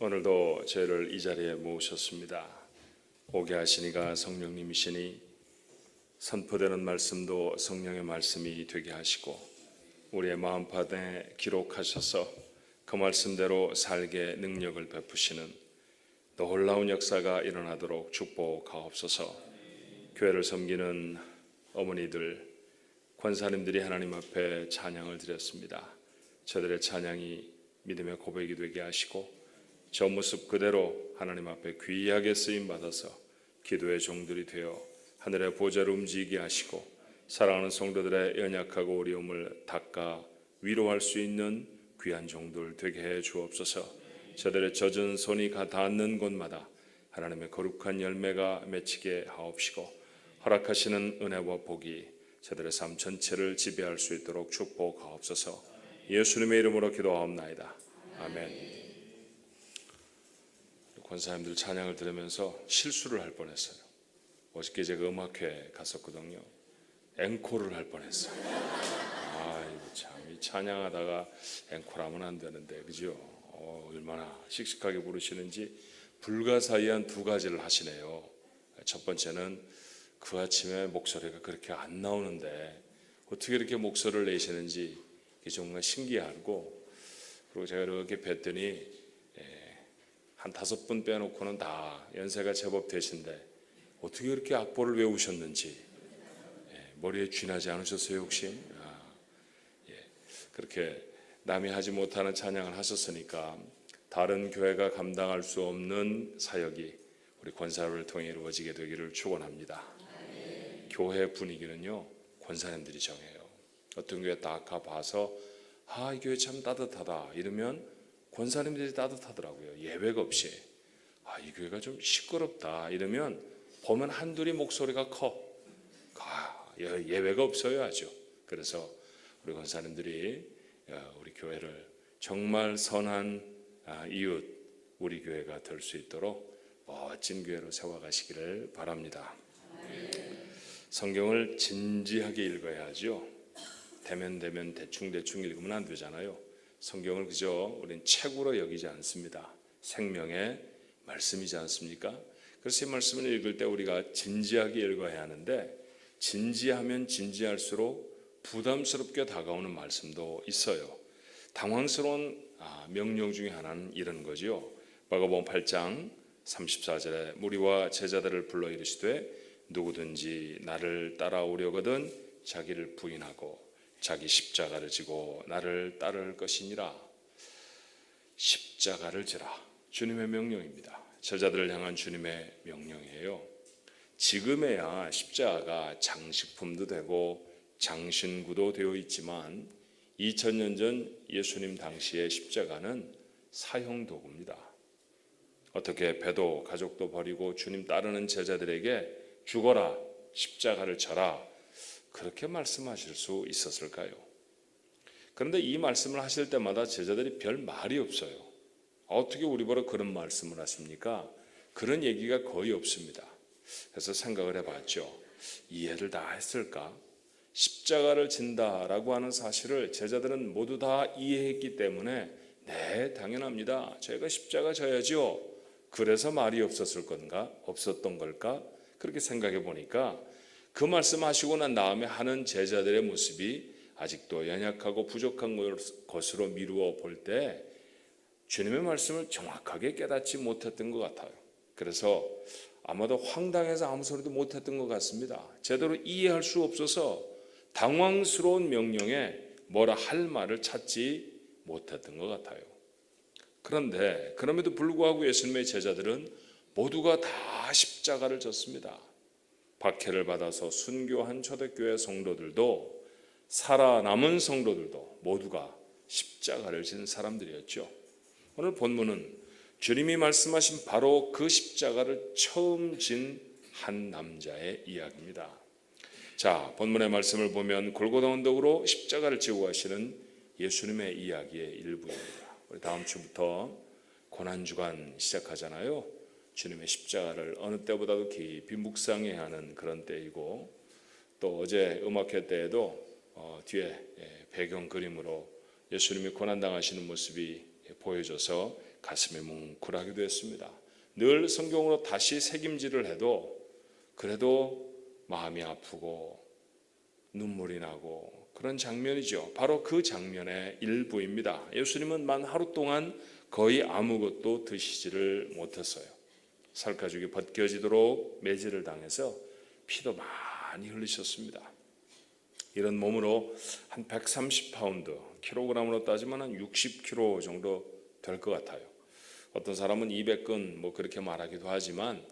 오늘도 저희를 이 자리에 모으셨습니다. 오게 하시니가 성령님이시니 선포되는 말씀도 성령의 말씀이 되게 하시고 우리의 마음판에 기록하셔서 그 말씀대로 살게 능력을 베푸시는 놀라운 역사가 일어나도록 축복하옵소서. 교회를 섬기는 어머니들, 권사님들이 하나님 앞에 찬양을 드렸습니다. 저들의 찬양이 믿음의 고백이 되게 하시고 저 모습 그대로 하나님 앞에 귀하게 쓰임받아서 기도의 종들이 되어 하늘의 보좌를 움직이게 하시고 사랑하는 성도들의 연약하고 어려움을 닦아 위로할 수 있는 귀한 종들 되게 해 주옵소서. 저들의 젖은 손이 닿는 곳마다 하나님의 거룩한 열매가 맺히게 하옵시고 허락하시는 은혜와 복이 저들의 삶 전체를 지배할 수 있도록 축복하옵소서. 예수님의 이름으로 기도하옵나이다. 아멘. 권사님들 찬양을 들으면서 실수를 할 뻔했어요. 어저께 제가 음악회 갔었거든요. 앵콜을 할 뻔했어요. 이거 참, 이 찬양하다가 앵콜하면 안 되는데, 그죠? 얼마나 씩씩하게 부르시는지 불가사의한 두 가지를 하시네요. 첫 번째는 그 아침에 목소리가 그렇게 안 나오는데 어떻게 이렇게 목소리를 내시는지 정말 신기하고, 그리고 제가 이렇게 뵀더니 한 5분 빼놓고는 다 연세가 제법 되신데 어떻게 그렇게 악보를 외우셨는지 머리에 쥐나지 않으셨어요 혹시? 그렇게 남이 하지 못하는 찬양을 하셨으니까 다른 교회가 감당할 수 없는 사역이 우리 권사를 통해 이루어지게 되기를 축원합니다. 교회 분위기는요 권사님들이 정해요. 어떤 교회 딱 가봐서 이 교회 참 따뜻하다 이러면 권사님들이 따뜻하더라고요. 예외가 없이. 이 교회가 좀 시끄럽다 이러면 보면 한둘이 목소리가 커. 예외가 없어요 아주. 그래서 우리 권사님들이 우리 교회를 정말 선한 이웃 우리 교회가 될 수 있도록 멋진 교회로 세워가시기를 바랍니다. 성경을 진지하게 읽어야 하죠. 대면 대충 읽으면 안 되잖아요. 성경을 그저 우린 책으로 여기지 않습니다. 생명의 말씀이지 않습니까? 그래서 이 말씀을 읽을 때 우리가 진지하게 읽어야 하는데 진지하면 진지할수록 부담스럽게 다가오는 말씀도 있어요. 당황스러운 명령 중에 하나는 이런 거죠. 마가복음 8장 34절에 무리와 제자들을 불러 이르시되 누구든지 나를 따라오려거든 자기를 부인하고 자기 십자가를 지고 나를 따를 것이니라. 십자가를 지라. 주님의 명령입니다. 제자들을 향한 주님의 명령이에요. 지금에야 십자가가 장식품도 되고 장신구도 되어 있지만 2000년 전 예수님 당시의 십자가는 사형도구입니다. 어떻게 배도 가족도 버리고 주님 따르는 제자들에게 죽어라, 십자가를 져라 그렇게 말씀하실 수 있었을까요? 그런데 이 말씀을 하실 때마다 제자들이 별 말이 없어요. 어떻게 우리 보러 그런 말씀을 하십니까? 그런 얘기가 거의 없습니다. 그래서 생각을 해봤죠. 이해를 다 했을까? 십자가를 진다라고 하는 사실을 제자들은 모두 다 이해했기 때문에 네, 당연합니다. 저희가 십자가 져야죠. 그래서 말이 없었던 걸까? 그렇게 생각해 보니까 그 말씀하시고 난 다음에 하는 제자들의 모습이 아직도 연약하고 부족한 것으로 미루어 볼 때 주님의 말씀을 정확하게 깨닫지 못했던 것 같아요. 그래서 아마도 황당해서 아무 소리도 못했던 것 같습니다. 제대로 이해할 수 없어서 당황스러운 명령에 뭐라 할 말을 찾지 못했던 것 같아요. 그런데 그럼에도 불구하고 예수님의 제자들은 모두가 다 십자가를 졌습니다. 박해를 받아서 순교한 초대교회 성도들도 살아남은 성도들도 모두가 십자가를 진 사람들이었죠. 오늘 본문은 주님이 말씀하신 바로 그 십자가를 처음 진 한 남자의 이야기입니다. 자, 본문의 말씀을 보면 골고다 언덕으로 십자가를 지고 가시는 예수님의 이야기의 일부입니다. 우리 다음 주부터 고난주간 시작하잖아요. 주님의 십자가를 어느 때보다도 깊이 묵상해야 하는 그런 때이고, 또 어제 음악회 때에도 뒤에 배경 그림으로 예수님이 고난당하시는 모습이 보여져서 가슴이 뭉클하기도 했습니다. 늘 성경으로 다시 새김질을 해도 그래도 마음이 아프고 눈물이 나고 그런 장면이죠. 바로 그 장면의 일부입니다. 예수님은 만 하루 동안 거의 아무것도 드시지를 못했어요. 살가죽이 벗겨지도록 매질을 당해서 피도 많이 흘리셨습니다. 이런 몸으로 한 130파운드, 킬로그램으로 따지면 한 60kg 정도 될 것 같아요. 어떤 사람은 200근 뭐 그렇게 말하기도 하지만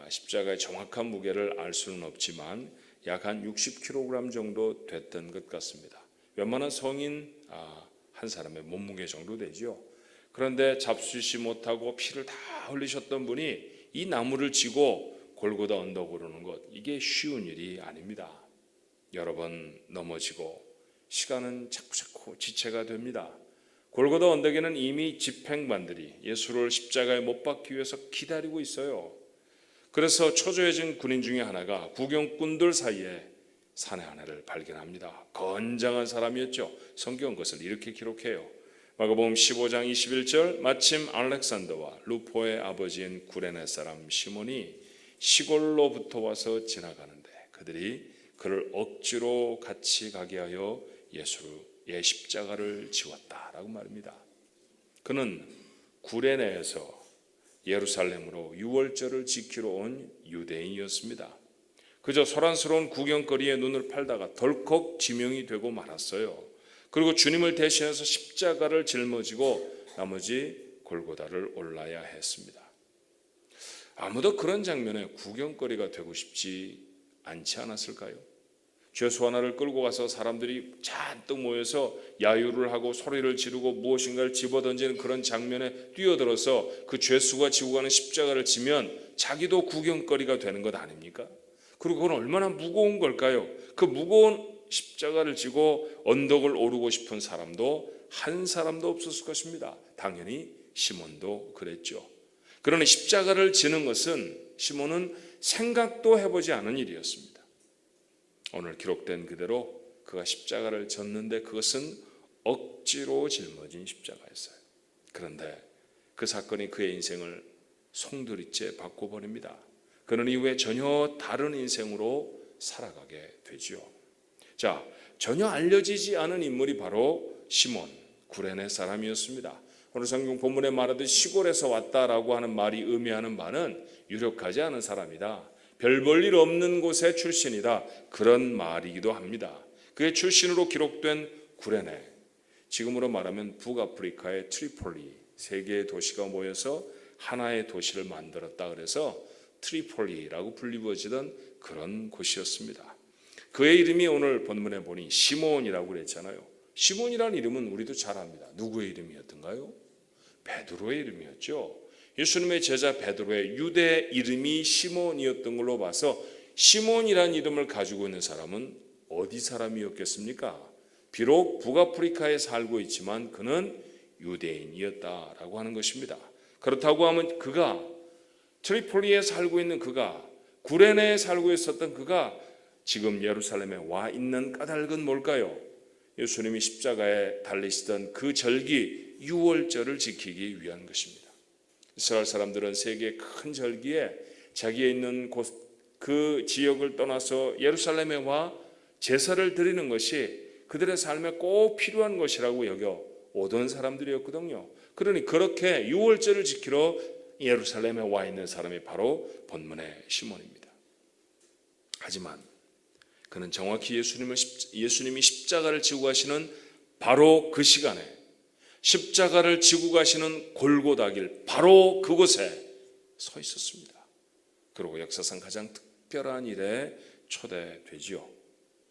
십자가의 정확한 무게를 알 수는 없지만 약 한 60kg 정도 됐던 것 같습니다. 웬만한 성인 한 사람의 몸무게 정도 되죠. 그런데 잡수시 못하고 피를 다 흘리셨던 분이 이 나무를 지고 골고다 언덕 오르는 것, 이게 쉬운 일이 아닙니다. 여러 번 넘어지고 시간은 자꾸자꾸 지체가 됩니다. 골고다 언덕에는 이미 집행반들이 예수를 십자가에 못 박기 위해서 기다리고 있어요. 그래서 초조해진 군인 중에 하나가 구경꾼들 사이에 사내 하나를 발견합니다. 건장한 사람이었죠. 성경은 그것을 이렇게 기록해요. 마가복음 15장 21절, 마침 알렉산더와 루포의 아버지인 구레네 사람 시몬이 시골로부터 와서 지나가는데 그들이 그를 억지로 같이 가게 하여 예수의 십자가를 지웠다라고 말합니다. 그는 구레네에서 예루살렘으로 유월절을 지키러 온 유대인이었습니다. 그저 소란스러운 구경거리에 눈을 팔다가 덜컥 지명이 되고 말았어요. 그리고 주님을 대신해서 십자가를 짊어지고 나머지 골고다를 올라야 했습니다. 아무도 그런 장면에 구경거리가 되고 싶지 않지 않았을까요? 죄수 하나를 끌고 가서 사람들이 잔뜩 모여서 야유를 하고 소리를 지르고 무엇인가를 집어던지는 그런 장면에 뛰어들어서 그 죄수가 지고 가는 십자가를 지면 자기도 구경거리가 되는 것 아닙니까? 그리고 그건 얼마나 무거운 걸까요? 그 무거운 십자가를 지고 언덕을 오르고 싶은 사람도 한 사람도 없었을 것입니다. 당연히 시몬도 그랬죠. 그러나 십자가를 지는 것은 시몬은 생각도 해보지 않은 일이었습니다. 오늘 기록된 그대로 그가 십자가를 졌는데 그것은 억지로 짊어진 십자가였어요. 그런데 그 사건이 그의 인생을 송두리째 바꿔버립니다. 그는 이후에 전혀 다른 인생으로 살아가게 되죠. 자, 전혀 알려지지 않은 인물이 바로 시몬, 구레네 사람이었습니다. 오늘 성경 본문에 말하듯 시골에서 왔다라고 하는 말이 의미하는 바는 유력하지 않은 사람이다. 별 볼 일 없는 곳의 출신이다. 그런 말이기도 합니다. 그의 출신으로 기록된 구레네, 지금으로 말하면 북아프리카의 트리폴리, 세 개의 도시가 모여서 하나의 도시를 만들었다 그래서 트리폴리라고 불리워지던 그런 곳이었습니다. 그의 이름이 오늘 본문에 보니 시몬이라고 그랬잖아요. 시몬이라는 이름은 우리도 잘 압니다. 누구의 이름이었던가요? 베드로의 이름이었죠. 예수님의 제자 베드로의 유대 이름이 시몬이었던 걸로 봐서 시몬이라는 이름을 가지고 있는 사람은 어디 사람이었겠습니까? 비록 북아프리카에 살고 있지만 그는 유대인이었다라고 하는 것입니다. 그렇다고 하면 그가 트리폴리에 살고 있는 그가 구레네에 살고 있었던 그가 지금 예루살렘에 와 있는 까닭은 뭘까요? 예수님이 십자가에 달리시던 그 절기 유월절을 지키기 위한 것입니다. 이스라엘 사람들은 세계의 큰 절기에 자기에 있는 곳 그 지역을 떠나서 예루살렘에 와 제사를 드리는 것이 그들의 삶에 꼭 필요한 것이라고 여겨 오던 사람들이었거든요. 그러니 그렇게 유월절을 지키러 예루살렘에 와 있는 사람이 바로 본문의 시몬입니다. 하지만 그는 정확히 예수님이 십자가를 지고 가시는 바로 그 시간에 십자가를 지고 가시는 골고다길 바로 그곳에 서 있었습니다. 그리고 역사상 가장 특별한 일에 초대되지요.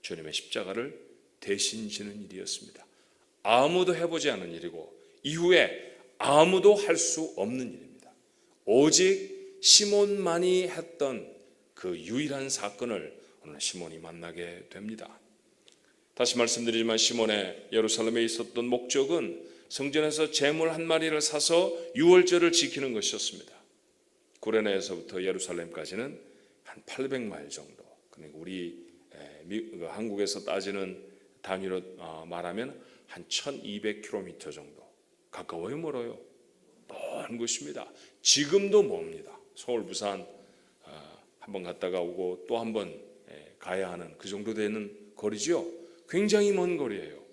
주님의 십자가를 대신 지는 일이었습니다. 아무도 해보지 않은 일이고 이후에 아무도 할 수 없는 일입니다. 오직 시몬만이 했던 그 유일한 사건을 오늘 시몬이 만나게 됩니다. 다시 말씀드리지만 시몬의 예루살렘에 있었던 목적은 성전에서 제물 한 마리를 사서 유월절을 지키는 것이었습니다. 구레네에서부터 예루살렘까지는 한 800마일 정도. 그러니까 우리 한국에서 따지는 단위로 말하면 한 1200km 정도. 가까워요, 멀어요? 먼 곳입니다. 지금도 멉니다. 서울, 부산 한번 갔다가 오고 또 한번 가야 하는 그 정도 되는 거리죠. 굉장히 먼 거리예요.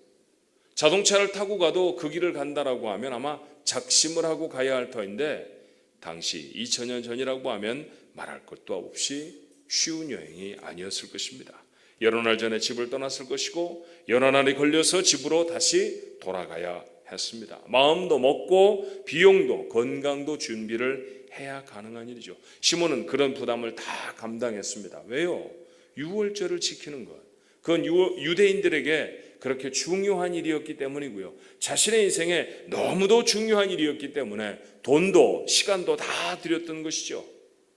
자동차를 타고 가도 그 길을 간다라고 하면 아마 작심을 하고 가야 할 터인데 당시 2000년 전이라고 하면 말할 것도 없이 쉬운 여행이 아니었을 것입니다. 여러 날 전에 집을 떠났을 것이고 여러 날이 걸려서 집으로 다시 돌아가야 했습니다. 마음도 먹고 비용도 건강도 준비를 해야 가능한 일이죠. 시몬은 그런 부담을 다 감당했습니다. 왜요? 유월절을 지키는 것. 그건 유대인들에게 그렇게 중요한 일이었기 때문이고요. 자신의 인생에 너무도 중요한 일이었기 때문에 돈도 시간도 다 들였던 것이죠.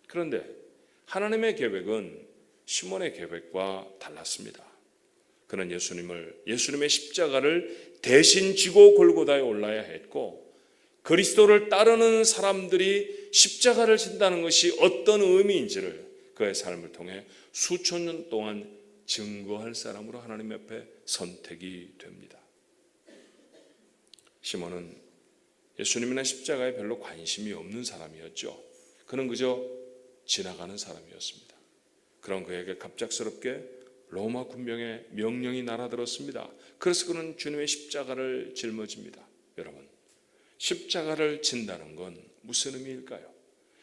그런데 하나님의 계획은 시몬의 계획과 달랐습니다. 그는 예수님의 십자가를 대신 지고 골고다에 올라야 했고 그리스도를 따르는 사람들이 십자가를 진다는 것이 어떤 의미인지를 그의 삶을 통해 수천 년 동안 증거할 사람으로 하나님 앞에 선택이 됩니다. 시몬은 예수님이나 십자가에 별로 관심이 없는 사람이었죠. 그는 그저 지나가는 사람이었습니다. 그런 그에게 갑작스럽게 로마 군병의 명령이 날아들었습니다. 그래서 그는 주님의 십자가를 짊어집니다. 여러분, 십자가를 진다는 건 무슨 의미일까요?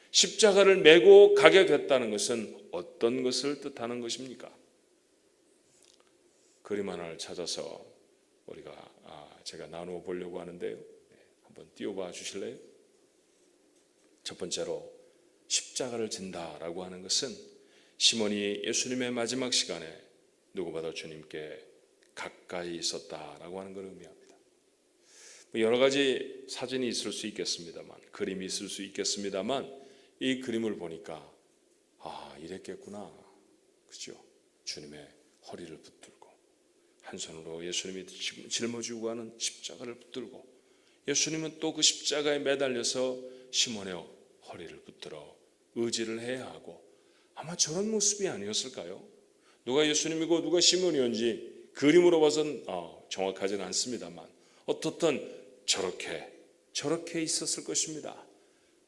십자가를 메고 가게 됐다는 것은 어떤 것을 뜻하는 것입니까? 그림 하나를 찾아서 제가 나누어 보려고 하는데요. 한번 띄워봐 주실래요? 첫 번째로 십자가를 진다라고 하는 것은 시몬이 예수님의 마지막 시간에 누구보다 주님께 가까이 있었다라고 하는 걸 의미합니다. 여러 가지 사진이 있을 수 있겠습니다만, 그림이 있을 수 있겠습니다만, 이 그림을 보니까 이랬겠구나, 그죠? 주님의 허리를 붙들고 한 손으로 예수님이 짊어지고 가는 십자가를 붙들고 예수님은 또 그 십자가에 매달려서 시몬의 허리를 붙들어 의지를 해야 하고 아마 저런 모습이 아니었을까요? 누가 예수님이고 누가 시몬이었는지 그림으로 봐서는 정확하지는 않습니다만 어떻든 저렇게 있었을 것입니다.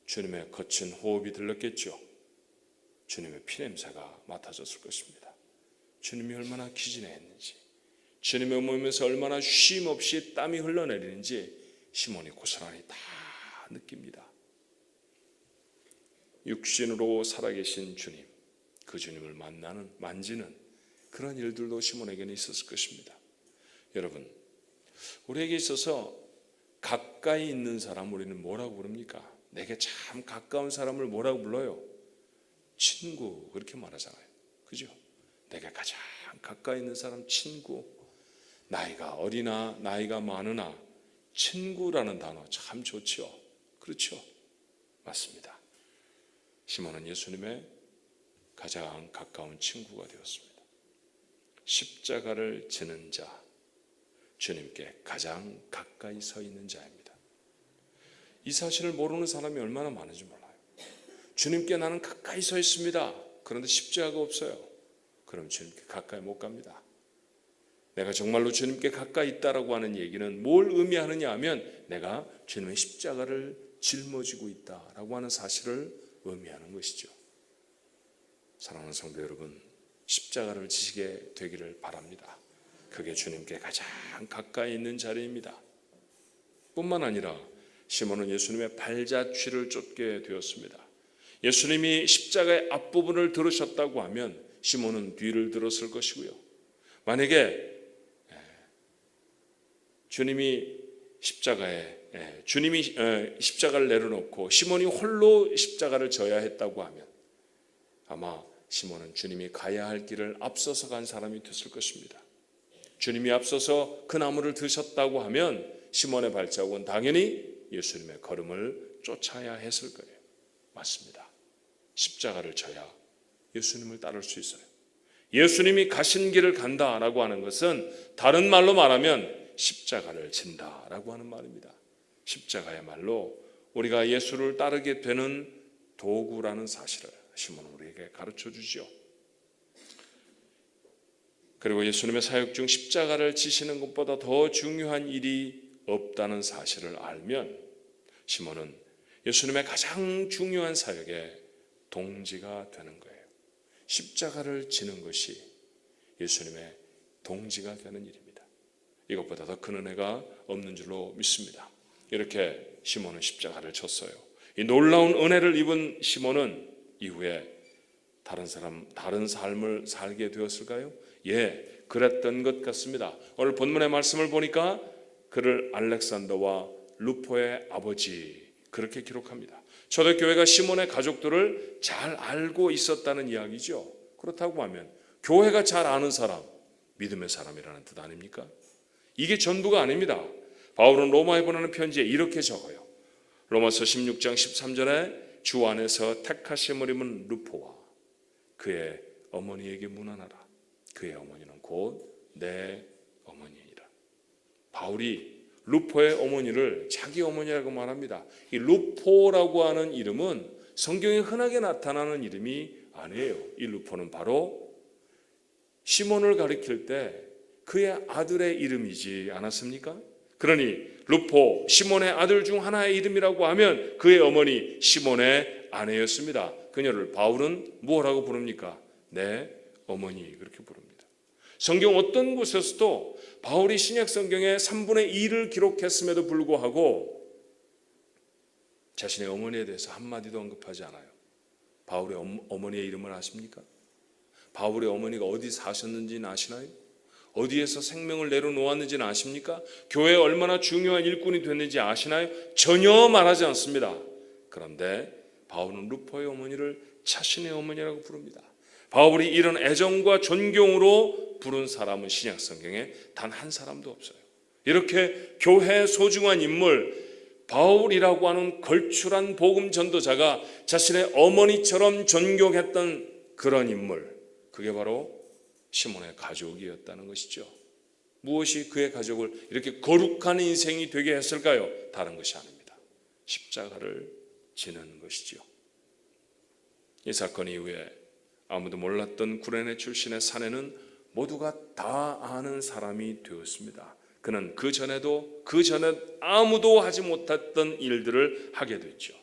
주님의 거친 호흡이 들렸겠죠. 주님의 피냄새가 맡아졌을 것입니다. 주님이 얼마나 기진했는지, 주님의 몸에서 얼마나 쉼 없이 땀이 흘러내리는지 시몬이 고스란히 다 느낍니다. 육신으로 살아계신 주님, 그 주님을 만지는 그런 일들도 시몬에게는 있었을 것입니다. 여러분, 우리에게 있어서 가까이 있는 사람 우리는 뭐라고 부릅니까? 내게 참 가까운 사람을 뭐라고 불러요? 친구, 그렇게 말하잖아요. 그죠? 내게 가장 가까이 있는 사람 친구. 나이가 어리나 나이가 많으나 친구라는 단어 참 좋죠. 그렇죠? 맞습니다. 시몬은 예수님의 가장 가까운 친구가 되었습니다. 십자가를 지는 자, 주님께 가장 가까이 서 있는 자입니다. 이 사실을 모르는 사람이 얼마나 많은지 몰라요. 주님께 나는 가까이 서 있습니다. 그런데 십자가가 없어요. 그럼 주님께 가까이 못 갑니다. 내가 정말로 주님께 가까이 있다라고 하는 얘기는 뭘 의미하느냐 하면 내가 주님의 십자가를 짊어지고 있다라고 하는 사실을 의미하는 것이죠. 사랑하는 성도 여러분, 십자가를 지시게 되기를 바랍니다. 그게 주님께 가장 가까이 있는 자리입니다. 뿐만 아니라 시몬은 예수님의 발자취를 쫓게 되었습니다. 예수님이 십자가의 앞부분을 들으셨다고 하면 시몬은 뒤를 들었을 것이고요. 만약에 주님이 십자가를 내려놓고 시몬이 홀로 십자가를 져야 했다고 하면 아마 시몬은 주님이 가야 할 길을 앞서서 간 사람이 됐을 것입니다. 주님이 앞서서 그 나무를 드셨다고 하면 시몬의 발자국은 당연히 예수님의 걸음을 쫓아야 했을 거예요. 맞습니다. 십자가를 져야 예수님을 따를 수 있어요. 예수님이 가신 길을 간다라고 하는 것은 다른 말로 말하면 십자가를 진다라고 하는 말입니다. 십자가야말로 우리가 예수를 따르게 되는 도구라는 사실을 시몬은 우리에게 가르쳐 주죠. 그리고 예수님의 사역 중 십자가를 지시는 것보다 더 중요한 일이 없다는 사실을 알면 시몬은 예수님의 가장 중요한 사역의 동지가 되는 거예요. 십자가를 지는 것이 예수님의 동지가 되는 일입니다. 이것보다 더 큰 은혜가 없는 줄로 믿습니다. 이렇게 시몬은 십자가를 졌어요. 이 놀라운 은혜를 입은 시몬은 이후에 다른 삶을 살게 되었을까요? 예, 그랬던 것 같습니다. 오늘 본문의 말씀을 보니까 그를 알렉산더와 루포의 아버지 그렇게 기록합니다. 초대교회가 시몬의 가족들을 잘 알고 있었다는 이야기죠. 그렇다고 하면 교회가 잘 아는 사람, 믿음의 사람이라는 뜻 아닙니까? 이게 전부가 아닙니다. 바울은 로마에 보내는 편지에 이렇게 적어요. 로마서 16장 13절에 주 안에서 택하심을 입은 루포와 그의 어머니에게 문안하라. 그의 어머니는 곧 내 어머니이라. 바울이 루포의 어머니를 자기 어머니라고 말합니다. 이 루포라고 하는 이름은 성경에 흔하게 나타나는 이름이 아니에요. 이 루포는 바로 시몬을 가리킬 때 그의 아들의 이름이지 않았습니까? 그러니 루포, 시몬의 아들 중 하나의 이름이라고 하면 그의 어머니 시몬의 아내였습니다. 그녀를 바울은 뭐라고 부릅니까? 내 어머니 그렇게 부릅니다. 성경 어떤 곳에서도 바울이 신약 성경의 3분의 2를 기록했음에도 불구하고 자신의 어머니에 대해서 한마디도 언급하지 않아요. 바울의 어머니의 이름을 아십니까? 바울의 어머니가 어디 사셨는지는 아시나요? 어디에서 생명을 내려놓았는지는 아십니까? 교회에 얼마나 중요한 일꾼이 됐는지 아시나요? 전혀 말하지 않습니다. 그런데 바울은 루포의 어머니를 자신의 어머니라고 부릅니다. 바울이 이런 애정과 존경으로 부른 사람은 신약 성경에 단 한 사람도 없어요. 이렇게 교회의 소중한 인물 바울이라고 하는 걸출한 복음 전도자가 자신의 어머니처럼 존경했던 그런 인물, 그게 바로 시몬의 가족이었다는 것이죠. 무엇이 그의 가족을 이렇게 거룩한 인생이 되게 했을까요? 다른 것이 아닙니다. 십자가를 지는 것이죠. 이 사건 이후에 아무도 몰랐던 구레네 출신의 사내는 모두가 다 아는 사람이 되었습니다. 그는 그 전에 아무도 하지 못했던 일들을 하게 됐죠.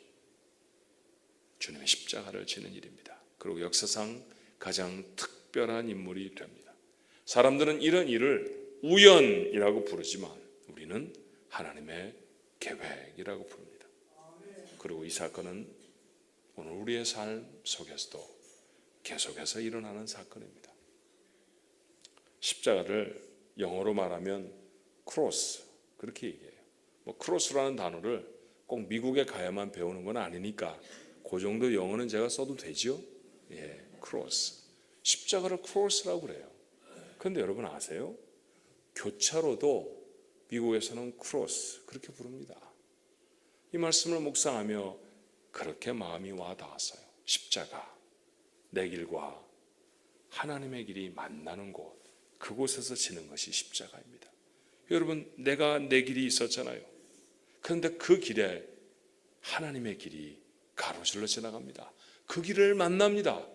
주님의 십자가를 지는 일입니다. 그리고 역사상 가장 특별한 인물이 됩니다. 사람들은 이런 일을 우연이라고 부르지만 우리는 하나님의 계획이라고 부릅니다. 그리고 이 사건은 오늘 우리의 삶 속에서도 계속해서 일어나는 사건입니다. 십자가를 영어로 말하면 크로스 그렇게 얘기해요. 크로스라는 단어를 꼭 미국에 가야만 배우는 건 아니니까 그 정도 영어는 제가 써도 되죠? 예, 크로스. 십자가를 크로스라고 그래요. 그런데 여러분 아세요? 교차로도 미국에서는 크로스 그렇게 부릅니다. 이 말씀을 묵상하며 그렇게 마음이 와 닿았어요. 십자가, 내 길과 하나님의 길이 만나는 곳, 그곳에서 지는 것이 십자가입니다. 여러분, 내가 내 길이 있었잖아요. 그런데 그 길에 하나님의 길이 가로질러 지나갑니다. 그 길을 만납니다.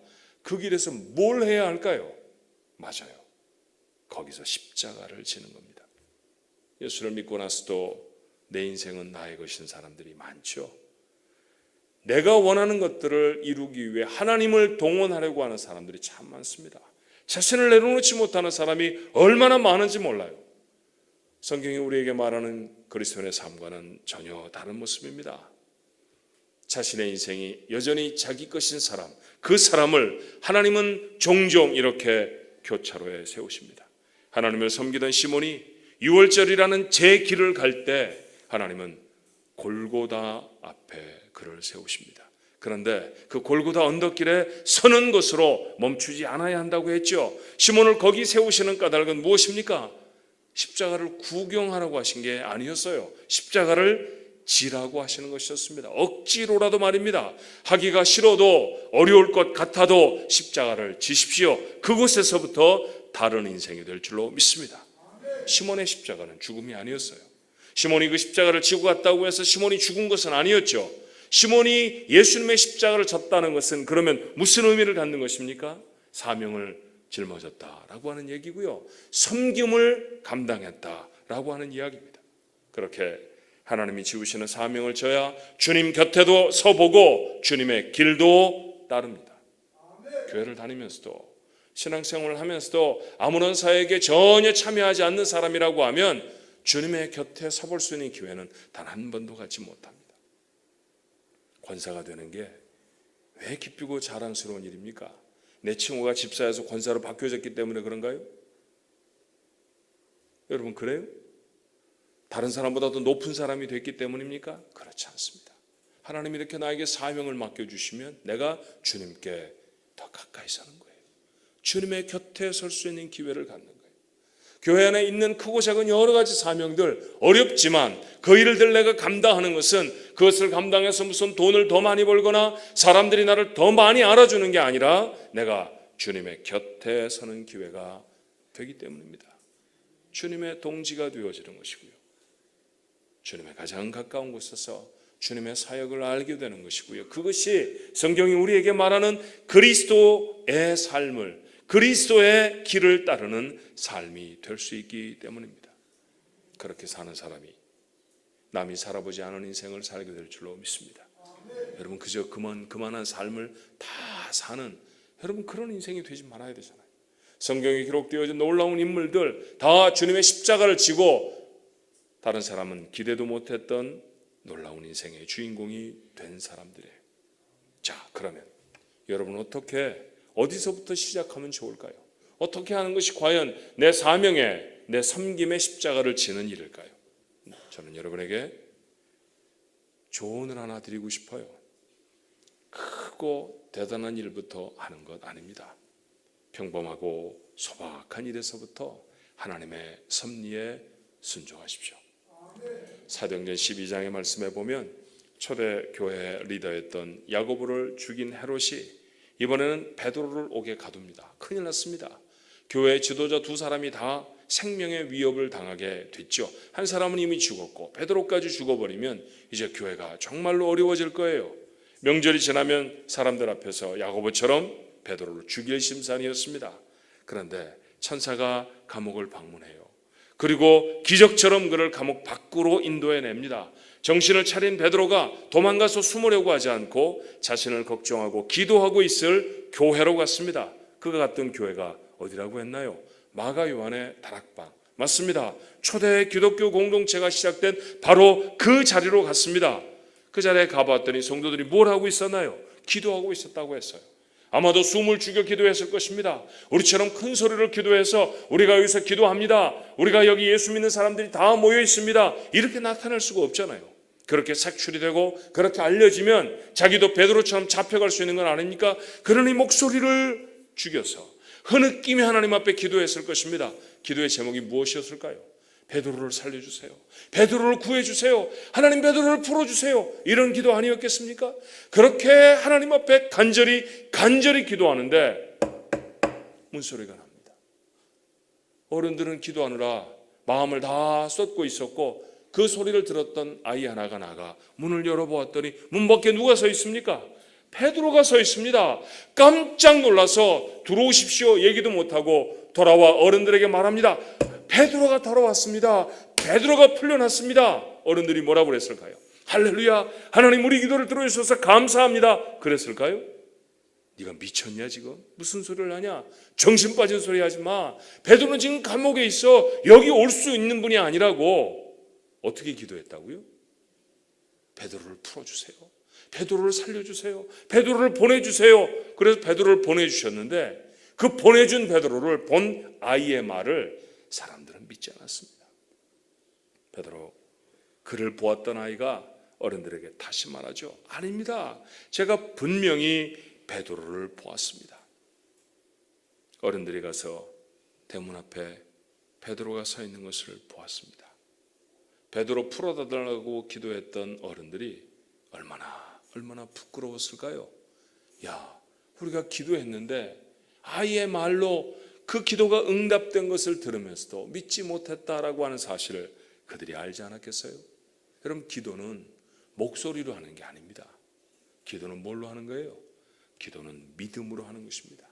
그 길에서 뭘 해야 할까요? 맞아요. 거기서 십자가를 지는 겁니다. 예수를 믿고 나서도 내 인생은 나의 것인 사람들이 많죠. 내가 원하는 것들을 이루기 위해 하나님을 동원하려고 하는 사람들이 참 많습니다. 자신을 내려놓지 못하는 사람이 얼마나 많은지 몰라요. 성경이 우리에게 말하는 그리스도인의 삶과는 전혀 다른 모습입니다. 자신의 인생이 여전히 자기 것인 사람, 그 사람을 하나님은 종종 이렇게 교차로에 세우십니다. 하나님을 섬기던 시몬이 유월절이라는 제 길을 갈 때 하나님은 골고다 앞에 그를 세우십니다. 그런데 그 골고다 언덕길에 서는 것으로 멈추지 않아야 한다고 했죠. 시몬을 거기 세우시는 까닭은 무엇입니까? 십자가를 구경하라고 하신 게 아니었어요. 십자가를 지라고 하시는 것이었습니다. 억지로라도 말입니다. 하기가 싫어도 어려울 것 같아도 십자가를 지십시오. 그곳에서부터 다른 인생이 될 줄로 믿습니다. 시몬의 십자가는 죽음이 아니었어요. 시몬이 그 십자가를 지고 갔다고 해서 시몬이 죽은 것은 아니었죠. 시몬이 예수님의 십자가를 졌다는 것은 그러면 무슨 의미를 갖는 것입니까? 사명을 짊어졌다라고 하는 얘기고요. 섬김을 감당했다라고 하는 이야기입니다. 그렇게 하나님이 지우시는 사명을 져야 주님 곁에도 서보고 주님의 길도 따릅니다. 교회를 다니면서도 신앙생활을 하면서도 아무런 사역에 전혀 참여하지 않는 사람이라고 하면 주님의 곁에 서볼 수 있는 기회는 단 한 번도 갖지 못합니다. 권사가 되는 게 왜 기쁘고 자랑스러운 일입니까? 내 친구가 집사에서 권사로 바뀌어졌기 때문에 그런가요? 여러분 그래요? 다른 사람보다 더 높은 사람이 됐기 때문입니까? 그렇지 않습니다. 하나님이 이렇게 나에게 사명을 맡겨주시면 내가 주님께 더 가까이 사는 거예요. 주님의 곁에 설 수 있는 기회를 갖는 거예요. 교회 안에 있는 크고 작은 여러 가지 사명들 어렵지만 그 일들 내가 감당하는 것은 그것을 감당해서 무슨 돈을 더 많이 벌거나 사람들이 나를 더 많이 알아주는 게 아니라 내가 주님의 곁에 서는 기회가 되기 때문입니다. 주님의 동지가 되어지는 것이고요. 주님의 가장 가까운 곳에서 주님의 사역을 알게 되는 것이고요. 그것이 성경이 우리에게 말하는 그리스도의 삶을, 그리스도의 길을 따르는 삶이 될 수 있기 때문입니다. 그렇게 사는 사람이 남이 살아보지 않은 인생을 살게 될 줄로 믿습니다. 여러분 그저 그만한 삶을 다 사는 여러분 그런 인생이 되지 말아야 되잖아요. 성경에 기록되어진 놀라운 인물들 다 주님의 십자가를 지고 다른 사람은 기대도 못했던 놀라운 인생의 주인공이 된 사람들이에요. 자, 그러면 여러분 어디서부터 시작하면 좋을까요? 어떻게 하는 것이 과연 내 사명에 내 섬김의 십자가를 지는 일일까요? 저는 여러분에게 조언을 하나 드리고 싶어요. 크고 대단한 일부터 하는 것 아닙니다. 평범하고 소박한 일에서부터 하나님의 섭리에 순종하십시오. 사도행전 12장의 말씀에 보면 초대교회 리더였던 야고보를 죽인 헤롯이 이번에는 베드로를 옥에 가둡니다. 큰일 났습니다. 교회 지도자 두 사람이 다 생명의 위협을 당하게 됐죠. 한 사람은 이미 죽었고 베드로까지 죽어버리면 이제 교회가 정말로 어려워질 거예요. 명절이 지나면 사람들 앞에서 야고보처럼 베드로를 죽일 심산이었습니다. 그런데 천사가 감옥을 방문해요. 그리고 기적처럼 그를 감옥 밖으로 인도해냅니다. 정신을 차린 베드로가 도망가서 숨으려고 하지 않고 자신을 걱정하고 기도하고 있을 교회로 갔습니다. 그가 갔던 교회가 어디라고 했나요? 마가 요한의 다락방. 맞습니다. 초대 기독교 공동체가 시작된 바로 그 자리로 갔습니다. 그 자리에 가봤더니 성도들이 뭘 하고 있었나요? 기도하고 있었다고 했어요. 아마도 숨을 죽여 기도했을 것입니다. 우리처럼 큰 소리를 기도해서 우리가 여기서 기도합니다. 우리가 여기 예수 믿는 사람들이 다 모여 있습니다. 이렇게 나타날 수가 없잖아요. 그렇게 색출이 되고 그렇게 알려지면 자기도 베드로처럼 잡혀갈 수 있는 건 아닙니까? 그러니 목소리를 죽여서 흐느끼며 하나님 앞에 기도했을 것입니다. 기도의 제목이 무엇이었을까요? 베드로를 살려주세요. 베드로를 구해주세요. 하나님 베드로를 풀어주세요. 이런 기도 아니었겠습니까? 그렇게 하나님 앞에 간절히 기도하는데 문소리가 납니다. 어른들은 기도하느라 마음을 다 쏟고 있었고 그 소리를 들었던 아이 하나가 나가 문을 열어보았더니 문 밖에 누가 서 있습니까? 베드로가 서 있습니다. 깜짝 놀라서 들어오십시오 얘기도 못하고 돌아와 어른들에게 말합니다. 베드로가 돌아왔습니다. 베드로가 풀려났습니다. 어른들이 뭐라고 그랬을까요? 할렐루야, 하나님 우리 기도를 들어주셔서 감사합니다. 그랬을까요? 네가 미쳤냐 지금? 무슨 소리를 하냐? 정신 빠진 소리 하지 마. 베드로는 지금 감옥에 있어. 여기 올 수 있는 분이 아니라고. 어떻게 기도했다고요? 베드로를 풀어주세요. 베드로를 살려주세요. 베드로를 보내주세요. 그래서 베드로를 보내주셨는데 그 보내준 베드로를 본 아이의 말을 사람들은 믿지 않았습니다. 베드로, 그를 보았던 아이가 어른들에게 다시 말하죠. 아닙니다. 제가 분명히 베드로를 보았습니다. 어른들이 가서 대문 앞에 베드로가 서 있는 것을 보았습니다. 베드로 풀어달라고 기도했던 어른들이 얼마나 부끄러웠을까요? 야, 우리가 기도했는데 아이의 말로 그 기도가 응답된 것을 들으면서도 믿지 못했다라고 하는 사실을 그들이 알지 않았겠어요? 여러분, 기도는 목소리로 하는 게 아닙니다. 기도는 뭘로 하는 거예요? 기도는 믿음으로 하는 것입니다.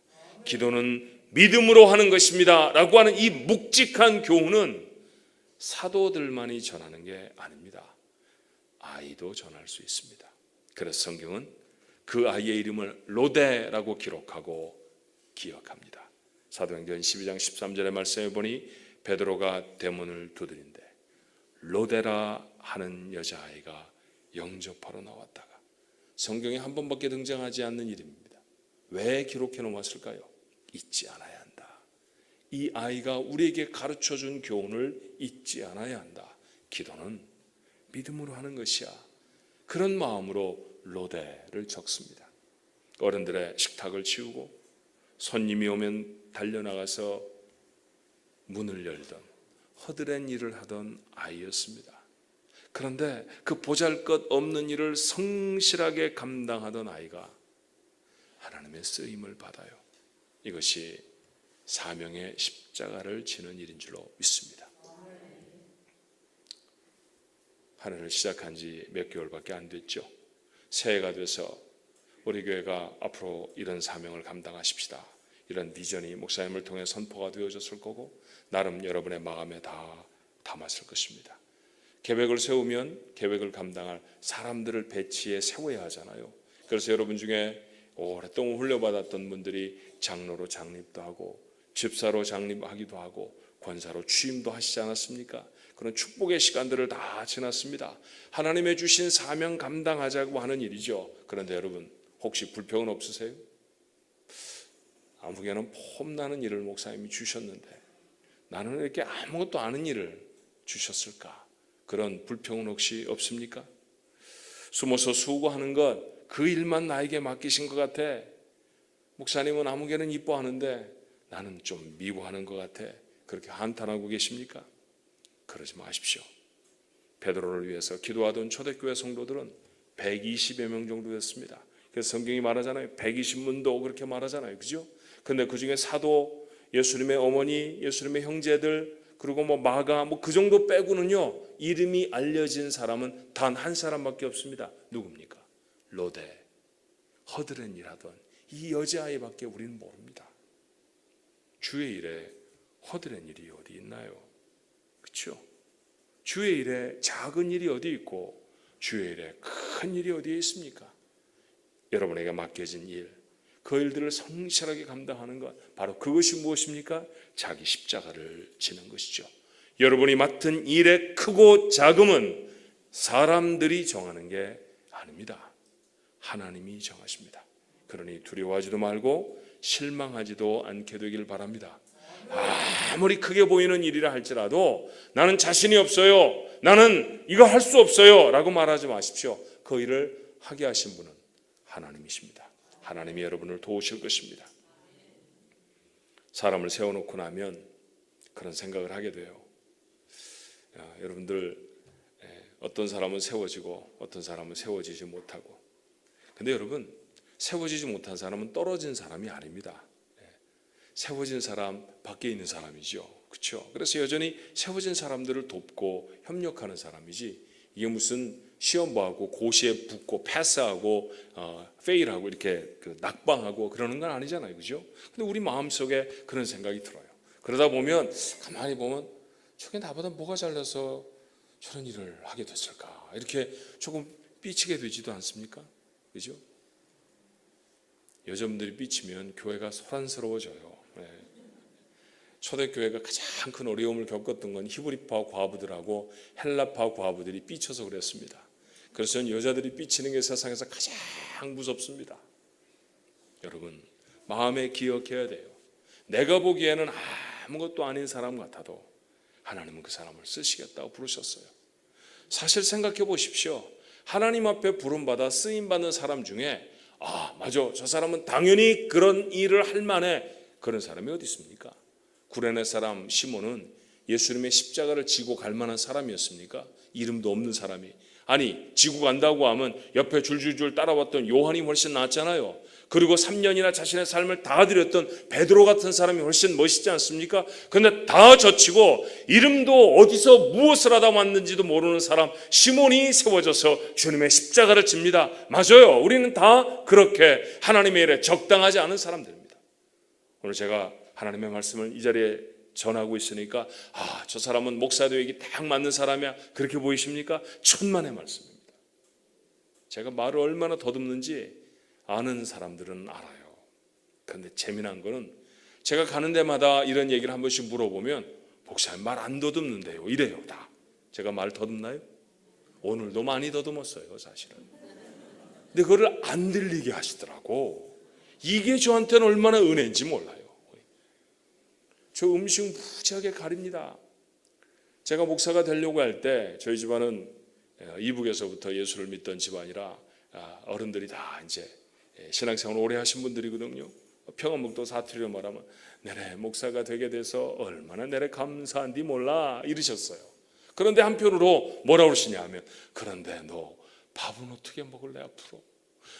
기도는 믿음으로 하는 것입니다 라고 하는 이 묵직한 교훈은 사도들만이 전하는 게 아닙니다. 아이도 전할 수 있습니다. 그래서 성경은 그 아이의 이름을 로데라고 기록하고 기억합니다. 사도행전 12장 13절의 말씀에 보니 베드로가 대문을 두드린데 로데라 하는 여자아이가 영접하러 나왔다가, 성경에 한 번밖에 등장하지 않는 이름입니다. 왜 기록해 놓았을까요? 잊지 않아야 한다. 이 아이가 우리에게 가르쳐준 교훈을 잊지 않아야 한다. 기도는 믿음으로 하는 것이야. 그런 마음으로 로데를 적습니다. 어른들의 식탁을 치우고 손님이 오면 달려나가서 문을 열던 허드렛 일을 하던 아이였습니다. 그런데 그 보잘것없는 일을 성실하게 감당하던 아이가 하나님의 쓰임을 받아요. 이것이 사명의 십자가를 지는 일인 줄로 믿습니다. 하늘을 시작한 지 몇 개월밖에 안 됐죠. 새해가 돼서 우리 교회가 앞으로 이런 사명을 감당하십시다, 이런 비전이 목사님을 통해 선포가 되어졌을 거고 나름 여러분의 마음에 다 담았을 것입니다. 계획을 세우면 계획을 감당할 사람들을 배치해 세워야 하잖아요. 그래서 여러분 중에 오랫동안 훈련받았던 분들이 장로로 장립도 하고 집사로 장립하기도 하고 권사로 취임도 하시지 않았습니까? 그런 축복의 시간들을 다 지났습니다. 하나님의 주신 사명 감당하자고 하는 일이죠. 그런데 여러분, 혹시 불평은 없으세요? 아무개는 폼나는 일을 목사님이 주셨는데 나는 이렇게 아무것도 아는 일을 주셨을까? 그런 불평은 혹시 없습니까? 숨어서 수고하는 것, 그 일만 나에게 맡기신 것 같아. 목사님은 아무개는 이뻐하는데 나는 좀 미워하는 것 같아. 그렇게 한탄하고 계십니까? 그러지 마십시오. 베드로를 위해서 기도하던 초대교회 성도들은 120여 명 정도 됐습니다. 그래서 성경이 말하잖아요. 120문도 그렇게 말하잖아요. 그죠? 근데 그 중에 사도, 예수님의 어머니, 예수님의 형제들, 그리고 마가 그 정도 빼고는요, 이름이 알려진 사람은 단 한 사람밖에 없습니다. 누굽니까? 로데, 허드렛 일하던 이 여자아이밖에 우리는 모릅니다. 주의 일에 허드렛 일이 어디 있나요? 그렇죠? 주의 일에 작은 일이 어디 있고 주의 일에 큰 일이 어디에 있습니까? 여러분에게 맡겨진 일, 그 일들을 성실하게 감당하는 것, 바로 그것이 무엇입니까? 자기 십자가를 지는 것이죠. 여러분이 맡은 일의 크고 작음은 사람들이 정하는 게 아닙니다. 하나님이 정하십니다. 그러니 두려워하지도 말고 실망하지도 않게 되길 바랍니다. 아무리 크게 보이는 일이라 할지라도 나는 자신이 없어요, 나는 이거 할 수 없어요 라고 말하지 마십시오. 그 일을 하게 하신 분은 하나님이십니다. 하나님이 여러분을 도우실 것입니다. 사람을 세워놓고 나면 그런 생각을 하게 돼요. 여러분들, 어떤 사람은 세워지고 어떤 사람은 세워지지 못하고, 근데 여러분, 세워지지 못한 사람은 떨어진 사람이 아닙니다. 세워진 사람 밖에 있는 사람이죠. 그렇죠? 그래서 여전히 세워진 사람들을 돕고 협력하는 사람이지, 이게 무슨 시험 봐하고 고시에 붙고 패스하고 페일하고 이렇게 낙방하고 그러는 건 아니잖아요. 그죠? 근데 우리 마음속에 그런 생각이 들어요. 그러다 보면 가만히 보면 저게 나보다 뭐가 잘나서 저런 일을 하게 됐을까? 이렇게 조금 삐치게 되지도 않습니까? 그죠? 여자분들이 삐치면 교회가 소란스러워져요. 초대교회가 가장 큰 어려움을 겪었던 건 히브리파 과부들하고 헬라파 과부들이 삐쳐서 그랬습니다. 그래서 여자들이 삐치는 게 세상에서 가장 무섭습니다. 여러분, 마음에 기억해야 돼요. 내가 보기에는 아무것도 아닌 사람 같아도 하나님은 그 사람을 쓰시겠다고 부르셨어요. 사실 생각해 보십시오. 하나님 앞에 부름받아 쓰임받는 사람 중에 맞아, 저 사람은 당연히 그런 일을 할 만해, 그런 사람이 어디 있습니까? 구레네 사람 시몬은 예수님의 십자가를 지고 갈 만한 사람이었습니까? 이름도 없는 사람이. 아니, 지고 간다고 하면 옆에 줄줄줄 따라왔던 요한이 훨씬 낫잖아요. 그리고 3년이나 자신의 삶을 다 드렸던 베드로 같은 사람이 훨씬 멋있지 않습니까? 그런데 다 젖히고 이름도 어디서 무엇을 하다 왔는지도 모르는 사람 시몬이 세워져서 주님의 십자가를 집니다. 맞아요. 우리는 다 그렇게 하나님의 일에 적당하지 않은 사람들입니다. 오늘 제가 하나님의 말씀을 이 자리에 전하고 있으니까 저 사람은 목사 되기 딱 맞는 사람이야, 그렇게 보이십니까? 천만의 말씀입니다. 제가 말을 얼마나 더듬는지 아는 사람들은 알아요. 그런데 재미난 거는 제가 가는 데마다 이런 얘기를 한 번씩 물어보면 목사님 말 안 더듬는데요 이래요. 다 제가 말 더듬나요? 오늘도 많이 더듬었어요 사실은. 근데 그거를 안 들리게 하시더라고. 이게 저한테는 얼마나 은혜인지 몰라요. 저 음식 무지하게 가립니다. 제가 목사가 되려고 할 때 저희 집안은 이북에서부터 예수를 믿던 집안이라 어른들이 다 이제 신앙생활 오래 하신 분들이거든요. 평안북도 사투리로 말하면 내래 목사가 되게 돼서 얼마나 내래 감사한지 몰라 이러셨어요. 그런데 한편으로 뭐라고 그러시냐 하면 그런데 너 밥은 어떻게 먹을래 앞으로?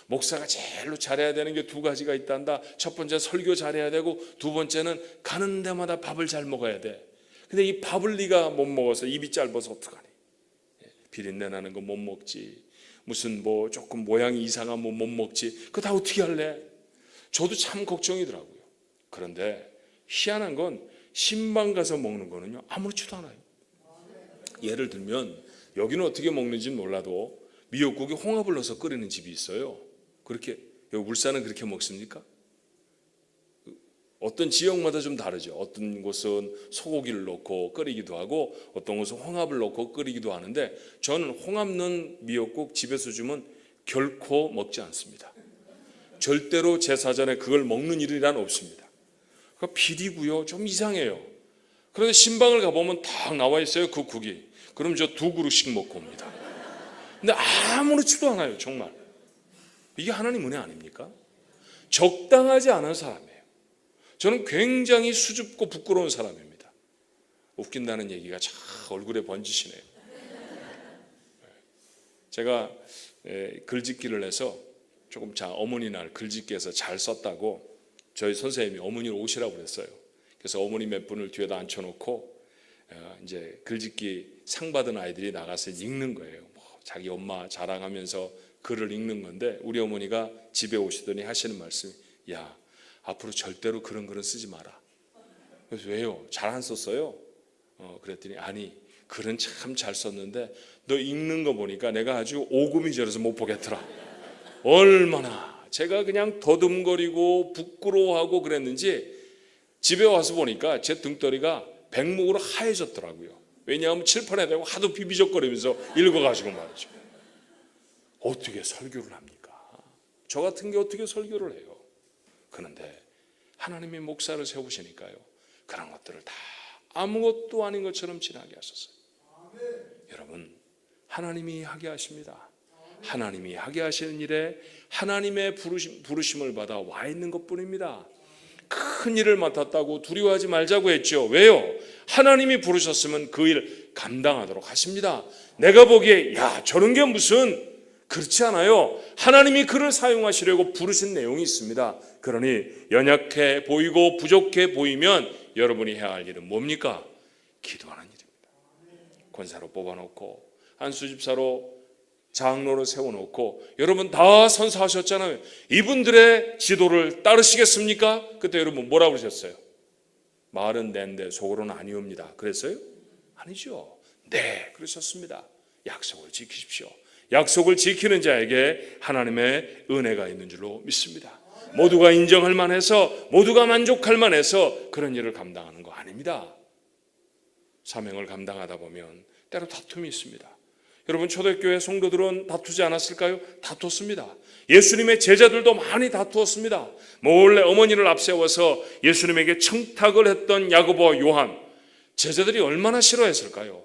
목사가 제일로 잘해야 되는 게 두 가지가 있단다. 첫 번째 설교 잘해야 되고 두 번째는 가는 데마다 밥을 잘 먹어야 돼. 근데 이 밥을 네가 못 먹어서 입이 짧아서 어떡하니? 비린내 나는 거 못 먹지. 무슨 뭐 조금 모양이 이상한 뭐 못 먹지. 그거 다 어떻게 할래? 저도 참 걱정이더라고요. 그런데 희한한 건 신방 가서 먹는 거는요 아무렇지도 않아요. 예를 들면 여기는 어떻게 먹는지는 몰라도 미역국에 홍합을 넣어서 끓이는 집이 있어요. 그렇게 여기 울산은 그렇게 먹습니까? 어떤 지역마다 좀 다르죠. 어떤 곳은 소고기를 넣고 끓이기도 하고 어떤 곳은 홍합을 넣고 끓이기도 하는데 저는 홍합 넣은 미역국 집에서 주면 결코 먹지 않습니다. 절대로 제사전에 그걸 먹는 일이란 없습니다. 그러니까 비리고요. 좀 이상해요. 그런데 신방을 가보면 딱 나와 있어요. 그 국이. 그럼 저 2그릇씩 먹고 옵니다. 근데 아무렇지도 않아요. 정말. 이게 하나님 은혜 아닙니까? 적당하지 않은 사람이에요. 저는 굉장히 수줍고 부끄러운 사람입니다. 웃긴다는 얘기가 참 얼굴에 번지시네요. 제가 글짓기를 해서 조금 어머니날 글짓기에서 잘 썼다고 저희 선생님이 어머니를 오시라고 그랬어요. 그래서 어머니 몇 분을 뒤에다 앉혀놓고 이제 글짓기 상 받은 아이들이 나가서 읽는 거예요. 자기 엄마 자랑하면서 글을 읽는 건데 우리 어머니가 집에 오시더니 하시는 말씀이 야 앞으로 절대로 그런 글은 쓰지 마라. 그래서 왜요? 잘 안 썼어요? 그랬더니 아니 글은 참 잘 썼는데 너 읽는 거 보니까 내가 아주 오금이 저려서 못 보겠더라. 얼마나 제가 그냥 더듬거리고 부끄러워하고 그랬는지 집에 와서 보니까 제 등다리가 백목으로 하얘졌더라고요. 왜냐하면 칠판에 대고 하도 비비적거리면서 읽어가지고 말이죠. 어떻게 설교를 합니까? 저 같은 게 어떻게 설교를 해요? 그런데 하나님이 목사를 세우시니까요. 그런 것들을 다 아무것도 아닌 것처럼 지나게 하셨어요. 여러분 하나님이 하게 하십니다. 하나님이 하게 하시는 일에 하나님의 부르심을 받아 와 있는 것뿐입니다. 큰 일을 맡았다고 두려워하지 말자고 했죠. 왜요? 하나님이 부르셨으면 그 일 감당하도록 하십니다. 내가 보기에 야 저런 게 무슨 그렇지 않아요. 하나님이 그를 사용하시려고 부르신 내용이 있습니다. 그러니 연약해 보이고 부족해 보이면 여러분이 해야 할 일은 뭡니까? 기도하는 일입니다. 권사로 뽑아놓고 한수집사로 장로를 세워놓고 여러분 다 선사하셨잖아요. 이분들의 지도를 따르시겠습니까? 그때 여러분 뭐라고 그러셨어요? 말은 낸데 속으로는 아니옵니다. 그랬어요? 아니죠. 네 그러셨습니다. 약속을 지키십시오. 약속을 지키는 자에게 하나님의 은혜가 있는 줄로 믿습니다. 모두가 인정할 만해서 모두가 만족할 만해서 그런 일을 감당하는 거 아닙니다. 사명을 감당하다 보면 때로 다툼이 있습니다. 여러분 초대교회 성도들은 다투지 않았을까요? 다투었습니다. 예수님의 제자들도 많이 다투었습니다. 몰래 어머니를 앞세워서 예수님에게 청탁을 했던 야고보와 요한 제자들이 얼마나 싫어했을까요?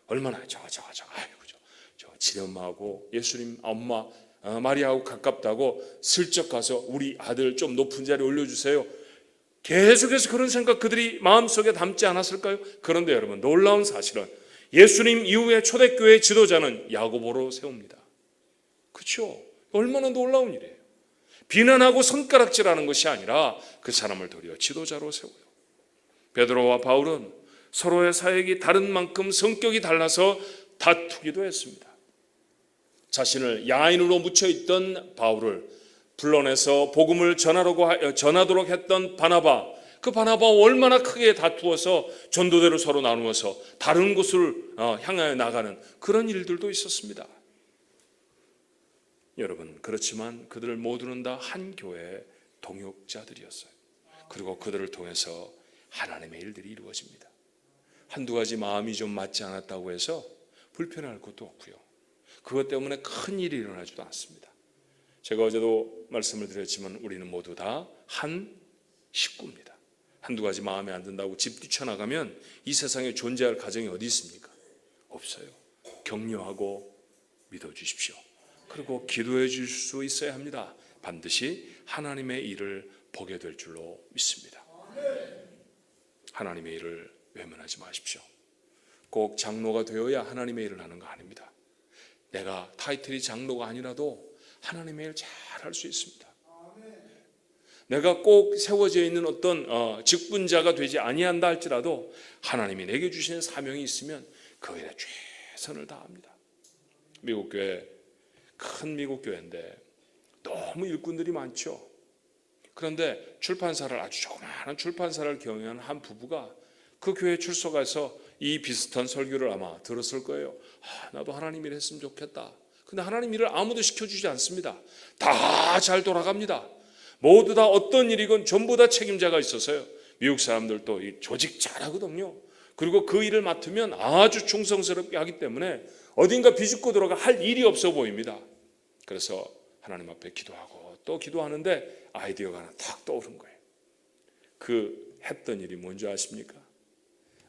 얼마나 저 지엄마하고 예수님 엄마 마리아하고 가깝다고 슬쩍 가서 우리 아들 좀 높은 자리에 올려주세요. 계속해서 그런 생각 그들이 마음속에 담지 않았을까요? 그런데 여러분 놀라운 사실은 예수님 이후에 초대교회 지도자는 야고보로 세웁니다. 그렇죠? 얼마나 놀라운 일이에요. 비난하고 손가락질하는 것이 아니라 그 사람을 도리어 지도자로 세워요. 베드로와 바울은 서로의 사역이 다른 만큼 성격이 달라서 다투기도 했습니다. 자신을 야인으로 묻혀있던 바울을 불러내서 복음을 전하도록 했던 바나바, 그 바나바와 얼마나 크게 다투어서 전도대로 서로 나누어서 다른 곳을 향하여 나가는 그런 일들도 있었습니다. 여러분, 그렇지만 그들 모두는 다 한 교회의 동역자들이었어요. 그리고 그들을 통해서 하나님의 일들이 이루어집니다. 한두 가지 마음이 좀 맞지 않았다고 해서 불편할 것도 없고요. 그것 때문에 큰 일이 일어나지도 않습니다. 제가 어제도 말씀을 드렸지만 우리는 모두 다 한 식구입니다. 한두 가지 마음에 안 든다고 집 뛰쳐나가면 이 세상에 존재할 가정이 어디 있습니까? 없어요. 격려하고 믿어주십시오. 그리고 기도해 주실 수 있어야 합니다. 반드시 하나님의 일을 보게 될 줄로 믿습니다. 하나님의 일을 외면하지 마십시오. 꼭 장로가 되어야 하나님의 일을 하는 거 아닙니다. 내가 타이틀이 장로가 아니라도 하나님의 일 잘 할 수 있습니다. 내가 꼭 세워져 있는 어떤 직분자가 되지 아니한다 할지라도 하나님이 내게 주시는 사명이 있으면 그 일에 최선을 다합니다. 미국 교회, 큰 미국 교회인데 너무 일꾼들이 많죠. 그런데 출판사를, 아주 조그마한 출판사를 경영하는 한 부부가 그 교회에 출석해서 이 비슷한 설교를 아마 들었을 거예요. 나도 하나님 일 했으면 좋겠다. 근데 하나님 일을 아무도 시켜주지 않습니다. 다 잘 돌아갑니다. 모두 다 어떤 일이건 전부 다 책임자가 있어서요. 미국 사람들도 이 조직 잘하거든요. 그리고 그 일을 맡으면 아주 충성스럽게 하기 때문에 어딘가 비집고 들어가 할 일이 없어 보입니다. 그래서 하나님 앞에 기도하고 또 기도하는데 아이디어가 하나 탁 떠오른 거예요. 그 했던 일이 뭔지 아십니까?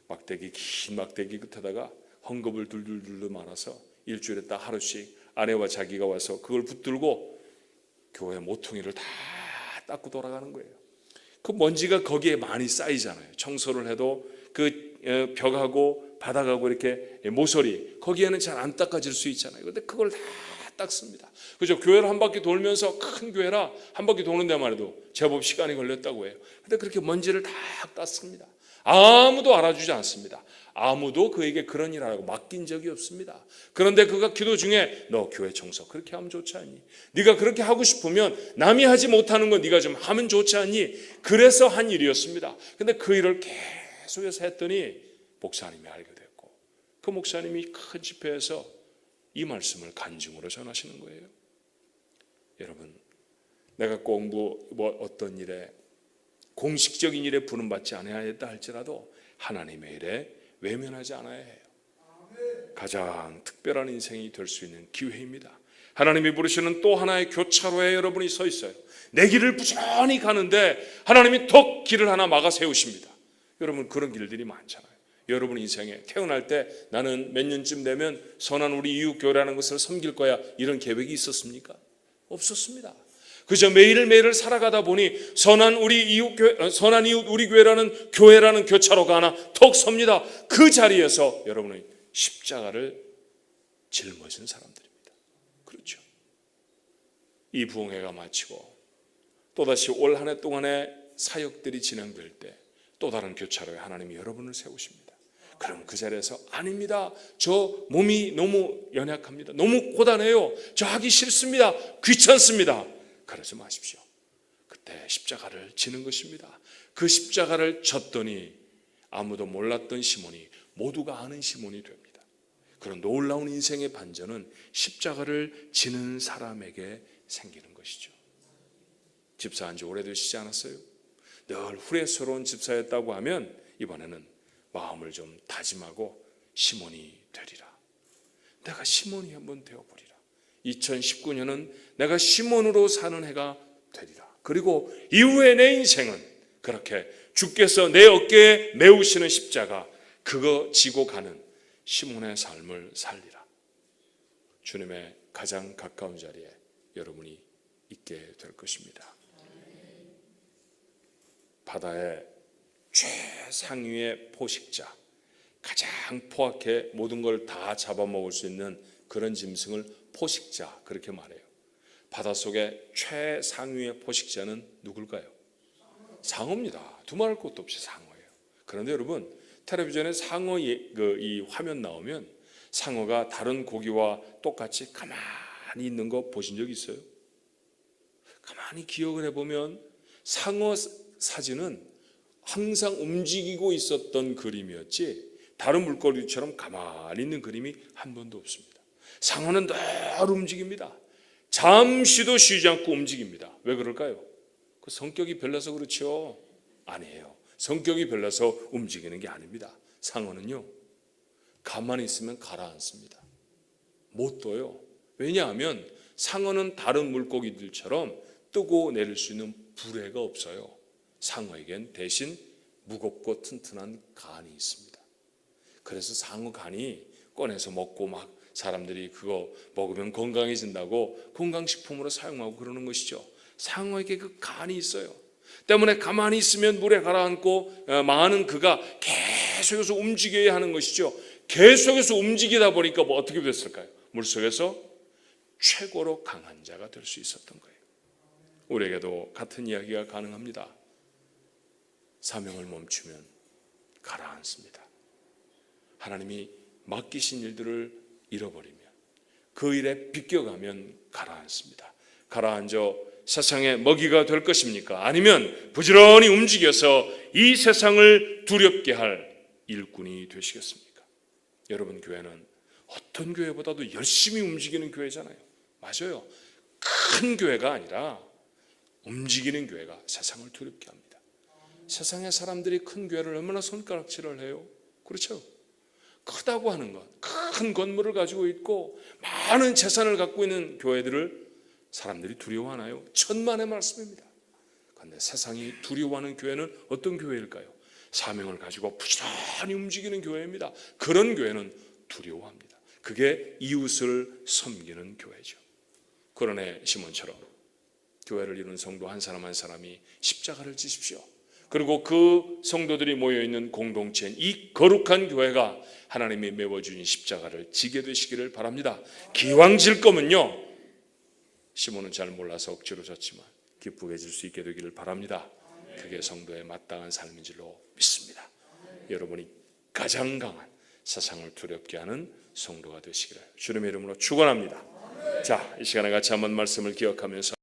막대기, 긴 막대기 끝에다가 헝겊을 둘둘둘 말아서 일주일에 딱 하루씩 아내와 자기가 와서 그걸 붙들고 교회 모퉁이를 다 닦고 돌아가는 거예요. 그 먼지가 거기에 많이 쌓이잖아요. 청소를 해도 그 벽하고 바닥하고 이렇게 모서리 거기에는 잘 안 닦아질 수 있잖아요. 그런데 그걸 다 닦습니다. 그죠? 교회를 한 바퀴 돌면서, 큰 교회라 한 바퀴 도는 데만 해도 제법 시간이 걸렸다고 해요. 근데 그렇게 먼지를 다 닦습니다. 아무도 알아주지 않습니다. 아무도 그에게 그런 일 하라고 맡긴 적이 없습니다. 그런데 그가 기도 중에 너 교회 청소 그렇게 하면 좋지 않니? 네가 그렇게 하고 싶으면 남이 하지 못하는 거 네가 좀 하면 좋지 않니? 그래서 한 일이었습니다. 근데 그 일을 계속해서 했더니 목사님이 알게 됐고, 그 목사님이 큰 집회에서 이 말씀을 간증으로 전하시는 거예요. 여러분, 내가 꼭 어떤 일에, 공식적인 일에 부름받지 않아야 했다 할지라도 하나님의 일에 외면하지 않아야 해요. 가장 특별한 인생이 될 수 있는 기회입니다. 하나님이 부르시는 또 하나의 교차로에 여러분이 서 있어요. 내 길을 부지런히 가는데 하나님이 턱 길을 하나 막아 세우십니다. 여러분, 그런 길들이 많잖아요. 여러분 인생에 태어날 때 나는 몇 년쯤 되면 선한 우리 이웃교회라는 것을 섬길 거야, 이런 계획이 있었습니까? 없었습니다. 그저 매일매일을 살아가다 보니 선한 이웃 우리 교회라는 교차로가 하나 턱 섭니다. 그 자리에서 여러분은 십자가를 짊어진 사람들입니다. 그렇죠. 이 부흥회가 마치고 또다시 올 한 해 동안의 사역들이 진행될 때 또 다른 교차로에 하나님이 여러분을 세우십니다. 그럼 그 자리에서 아닙니다. 저 몸이 너무 연약합니다. 너무 고단해요. 저 하기 싫습니다. 귀찮습니다. 그러지 마십시오. 그때 십자가를 지는 것입니다. 그 십자가를 졌더니 아무도 몰랐던 시몬이 모두가 아는 시몬이 됩니다. 그런 놀라운 인생의 반전은 십자가를 지는 사람에게 생기는 것이죠. 집사한 지 오래되시지 않았어요? 늘 후회스러운 집사였다고 하면 이번에는 마음을 좀 다짐하고 시몬이 되리라. 내가 시몬이 한번 되어보리라. 2019년은 내가 시몬으로 사는 해가 되리라. 그리고 이후에 내 인생은 그렇게 주께서 내 어깨에 메우시는 십자가, 그거 지고 가는 시몬의 삶을 살리라. 주님의 가장 가까운 자리에 여러분이 있게 될 것입니다. 바다의 최상위의 포식자, 가장 포악해 모든 걸 다 잡아먹을 수 있는 그런 짐승을 포식자, 그렇게 말해요. 바닷속의 최상위의 포식자는 누굴까요? 상어입니다. 두말할 것도 없이 상어예요. 그런데 여러분, 텔레비전에 상어 이 화면 나오면 상어가 다른 고기와 똑같이 가만히 있는 거 보신 적 있어요? 가만히 기억을 해보면 상어 사진은 항상 움직이고 있었던 그림이었지 다른 물고기처럼 가만히 있는 그림이 한 번도 없습니다. 상어는 늘 움직입니다. 잠시도 쉬지 않고 움직입니다. 왜 그럴까요? 그 성격이 별나서 그렇죠? 아니에요. 성격이 별나서 움직이는 게 아닙니다. 상어는요, 가만히 있으면 가라앉습니다. 못 둬요. 왜냐하면 상어는 다른 물고기들처럼 뜨고 내릴 수 있는 부레가 없어요. 상어에겐 대신 무겁고 튼튼한 간이 있습니다. 그래서 상어 간이 꺼내서 먹고 막 사람들이 그거 먹으면 건강해진다고 건강식품으로 사용하고 그러는 것이죠. 상어에게 그 간이 있어요. 때문에 가만히 있으면 물에 가라앉고 많은 그가 계속해서 움직여야 하는 것이죠. 계속해서 움직이다 보니까 뭐 어떻게 됐을까요? 물속에서 최고로 강한 자가 될 수 있었던 거예요. 우리에게도 같은 이야기가 가능합니다. 사명을 멈추면 가라앉습니다. 하나님이 맡기신 일들을 잃어버리면, 그 일에 비껴가면 가라앉습니다. 가라앉아 세상의 먹이가 될 것입니까? 아니면 부지런히 움직여서 이 세상을 두렵게 할 일꾼이 되시겠습니까? 여러분, 교회는 어떤 교회보다도 열심히 움직이는 교회잖아요. 맞아요. 큰 교회가 아니라 움직이는 교회가 세상을 두렵게 합니다. 세상의 사람들이 큰 교회를 얼마나 손가락질을 해요. 그렇죠? 크다고 하는 것, 큰 건물을 가지고 있고 많은 재산을 갖고 있는 교회들을 사람들이 두려워하나요? 천만의 말씀입니다. 그런데 세상이 두려워하는 교회는 어떤 교회일까요? 사명을 가지고 부지런히 움직이는 교회입니다. 그런 교회는 두려워합니다. 그게 이웃을 섬기는 교회죠. 그러네 시몬처럼 교회를 이룬 성도 한 사람 한 사람이 십자가를 지십시오. 그리고 그 성도들이 모여있는 공동체인 이 거룩한 교회가 하나님이 메워주신 십자가를 지게 되시기를 바랍니다. 기왕 질 거면요, 시몬은 잘 몰라서 억지로 졌지만 기쁘게 질 수 있게 되기를 바랍니다. 그게 성도의 마땅한 삶인 줄로 믿습니다. 여러분이 가장 강한 세상을 두렵게 하는 성도가 되시기를 주님의 이름으로 축원합니다. 자, 이 시간에 같이 한번 말씀을 기억하면서